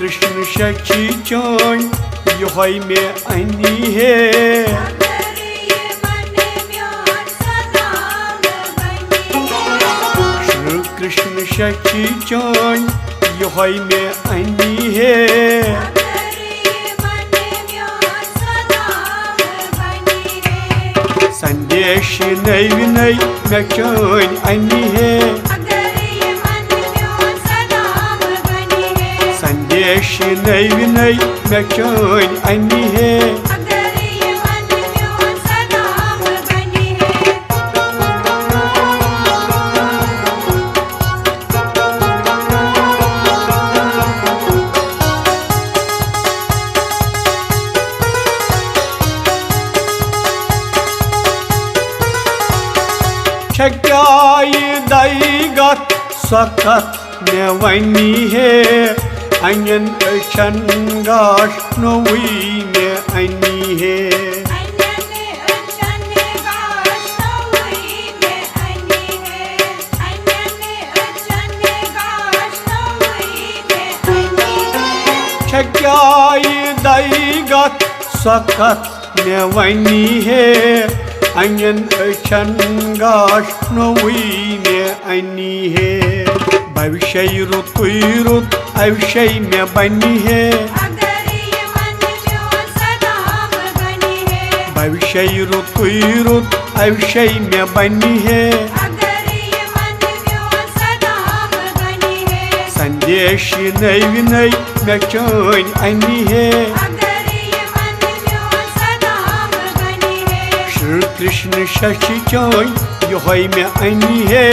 कृष्ण शशि चोन योहै में अनि है श्री कृष्ण शशि चोन योहै में अनि है संदेश नई विनय में चोन अनि है संदेश नई विनय में चोन अनि है छक्याई दैगत सकत में वनी है अयन अछन गाश नोई में अनि है छक्याई दैगत सकत में वनी है अयन अछन गाश नोई में अनि है भविष्य रुत अवश्य में बनी है भविष्य रुत अवश्य में बनी है संदेश नई विनय में चोन अनि है श्री कृष्ण शशि चोन योहै में अनि है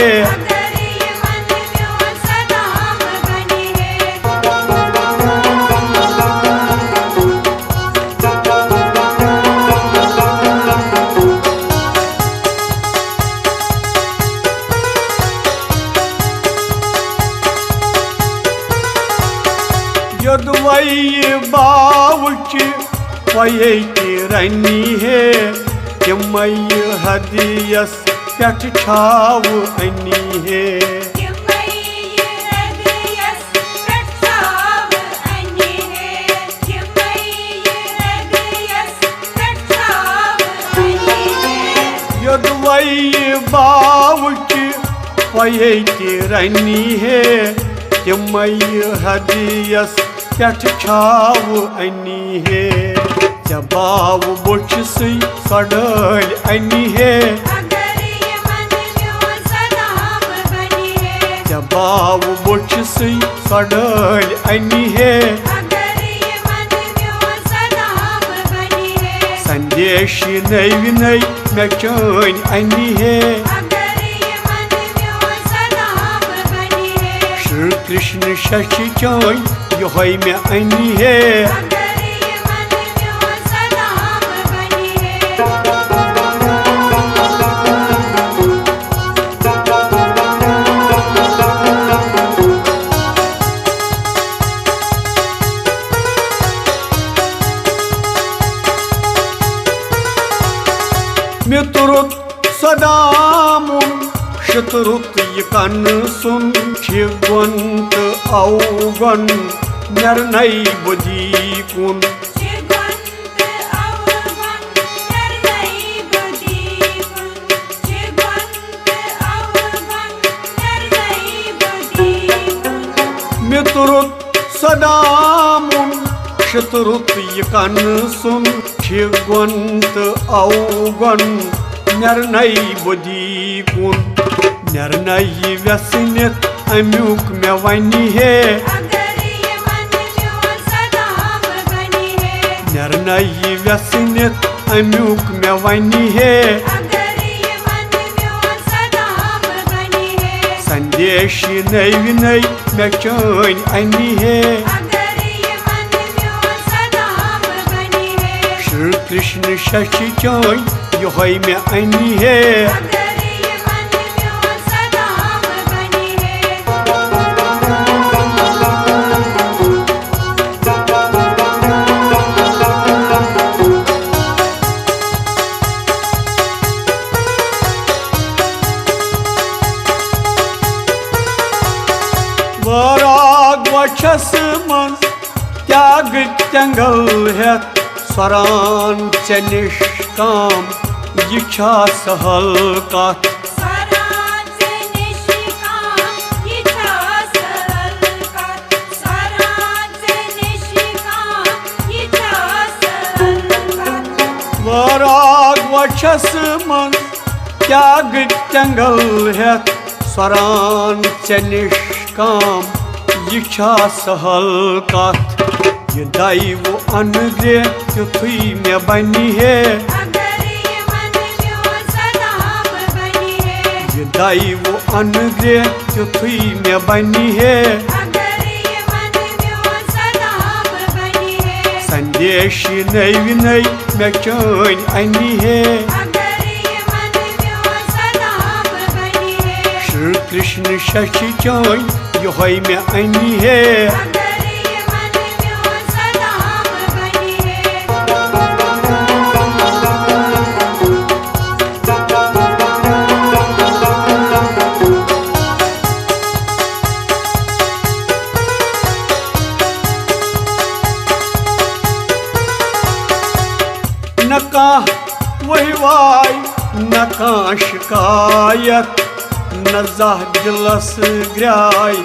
यदवै बावच वये रनी है तिमय हदियस पेट छाव अनि है यदवै बावच वये रनी है तिमय हदियस पेट छाव अनि है जबाव बुछ से सडल अनि है जबाव बुछ से सडल अनि है संदेश नई विनय में चोन अनि है श्री कृष्ण शशि चोन योहै में अनि है मितरुत सदामुन शतरुत यकन सुन छिगवंत औगन नरनई बुद्धि कुन मितरुत सदामुन शतरुत यकन सुन छिगवंत औगन नरनई बुद्धि कुन नरनई व्यसनित अम्युक में वनी है नरनई व्यसनित अम्युक में वनी है संदेश नई विनय में चोन अनि है श्री कृष्ण शशि चोन योहै में अनि है वराग वक्षस मन त्याग तेंगल हेत स्वरान चे निश काम यह छा सहल कथ वराग वचस मन त्याग तेंगल हेत स्वरान चे निश काम यह छा सहल कथ यह दैव अनुग्रह तुथुई मे बनी है यह दैव अनुग्रह तुथुई मे बनी है संदेश नई नई मे चैन अनि है श्री कृष्ण शशि चैन यह मे अनि है न काह वहवाय न काह शिकायत न जाह दिलस ग्राय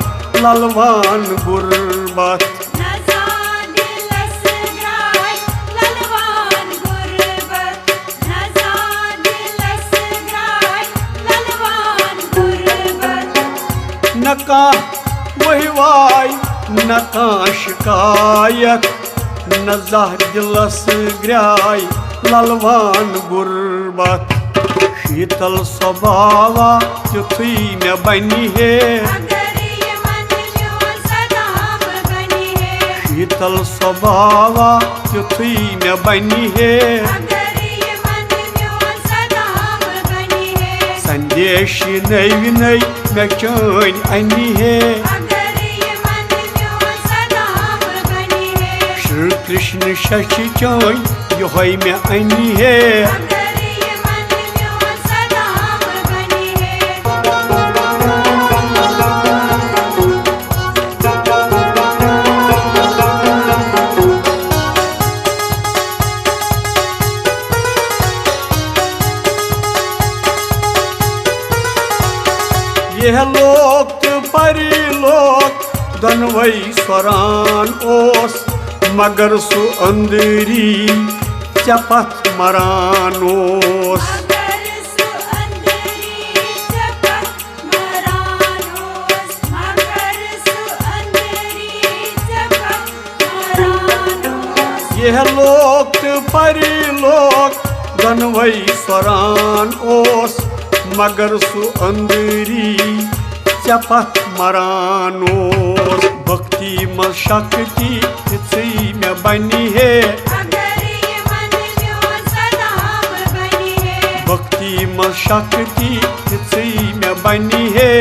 ललवान गुरबत न काह वहवाय न काह शिकायत न जाह दिलस ग्राय ललवान गुरबत शीतल स्वभावा तुथुई मे बनी है शीतल स्वभावा तुथुई मे बनी है संदेश नई नई मे चैन अनि है श्री कृष्ण शशि चैन यह मे अनि है यह लोक परी लोक दनवई स्वरान ओस मगर सु अंदरी चपत मरान ओस यह लोक परी लोक दनवई स्वरान ओस मगर सु अंदरी चपत मरान ओस भक्ति मल शक्ति तुथुई मे बनी है भक्ति मल शक्ति तुथुई मे बनी है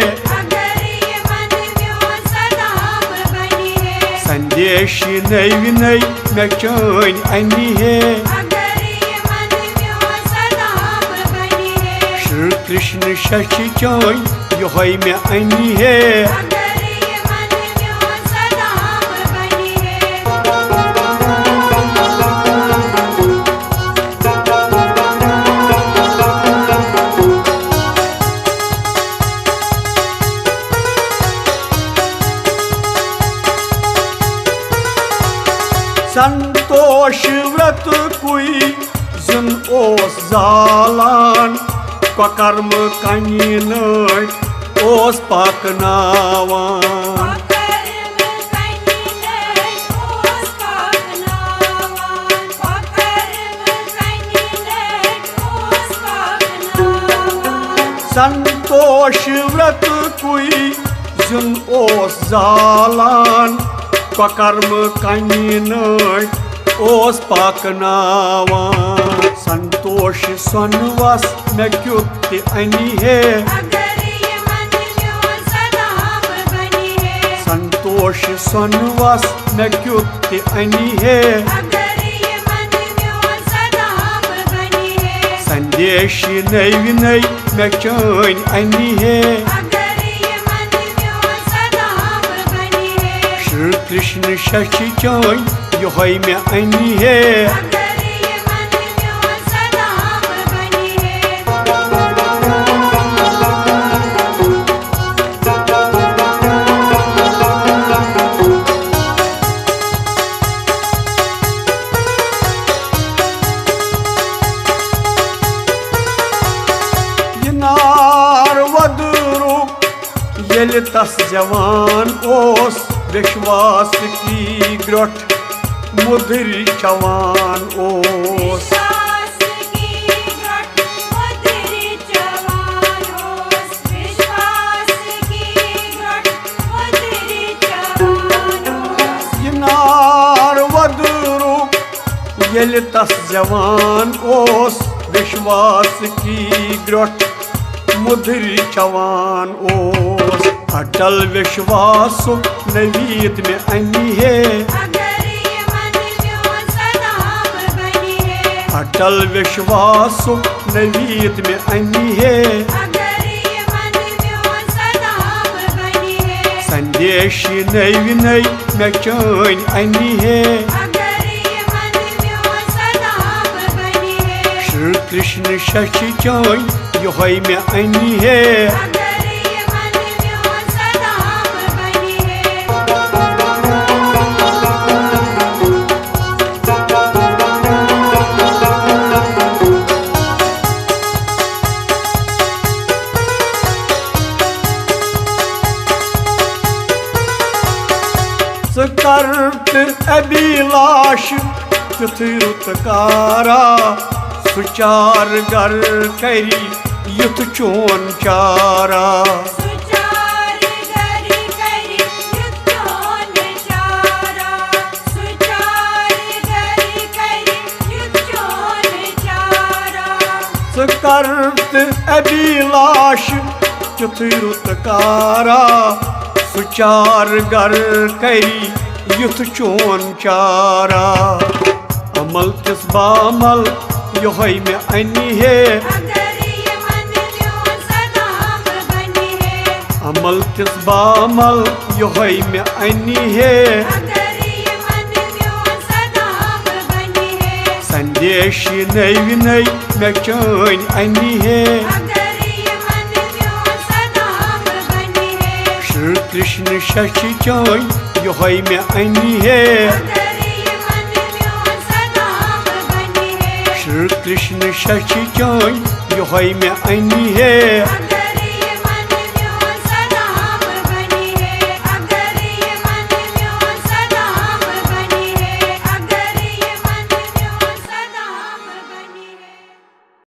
संदेश नई नई मे चैन अनि है श्री कृष्ण शशि चैन यह मे अनि है संतोष व्रत कुई जुन ओस जालान कर्म कनि नट ओस पकनावान संतोष व्रत कुई जुन ओस जालान कर्म कनि नट ओस पकनावान संतोष सनवस मे क्युत अनि है संतोष सनवस मे क्युत अनि है संदेश नई नई मे चैन अनि है श्री कृष्ण शशि चोई योहई में अनी है अगर ये मन म्यों सदा बनी है ये नार वदरू येल तस जवान ओस विश्वास की ग्रोठ मुदिर चवान ओस विश्वास की ग्रट मुदिर जवान ओस विश्वास की ग्रट मुदिर जवान ओस ये नार वदरू येल तस जवान ओस विश्वास की ग्रोठ मुदिर चवान ओस अटल विश्वास नवीद में अनी है अगर ये मन म्यों सदा बनी है अटल विश्वास नवीद में अनी है अगर ये मन म्यों सदा बनी है संदेश नई नई में चैन अनी है अगर ये मन म्यों सदा बनी है श्री कृष्ण शशि चैन योहई में अनी है अगर ये मन म्यों सदा बनी है करत अभिलाष रुतकारा सुचार गर करी युथ चोन चारा सुचार गरी करी युद्धों चारा सुचार गरी करी युद्धों चारा करत अभिलाष रुतकारा सुचार गर करी युथ चोन चारा अमल तिस बामल योहई में अनी है अगर ये मन म्यों सदा बनी है अमल तिस बामल योहई में अनी है अगर ये मन म्यों सदा बनी है संदेश नई नई में चैन अनी है अगर ये मन म्यों सदा बनी है श्री कृष्ण शशि चैन योहई में अनी है अगर ये मन म्यों सदा बनी है श्री कृष्ण शशि चैन योहई में अनी है अगर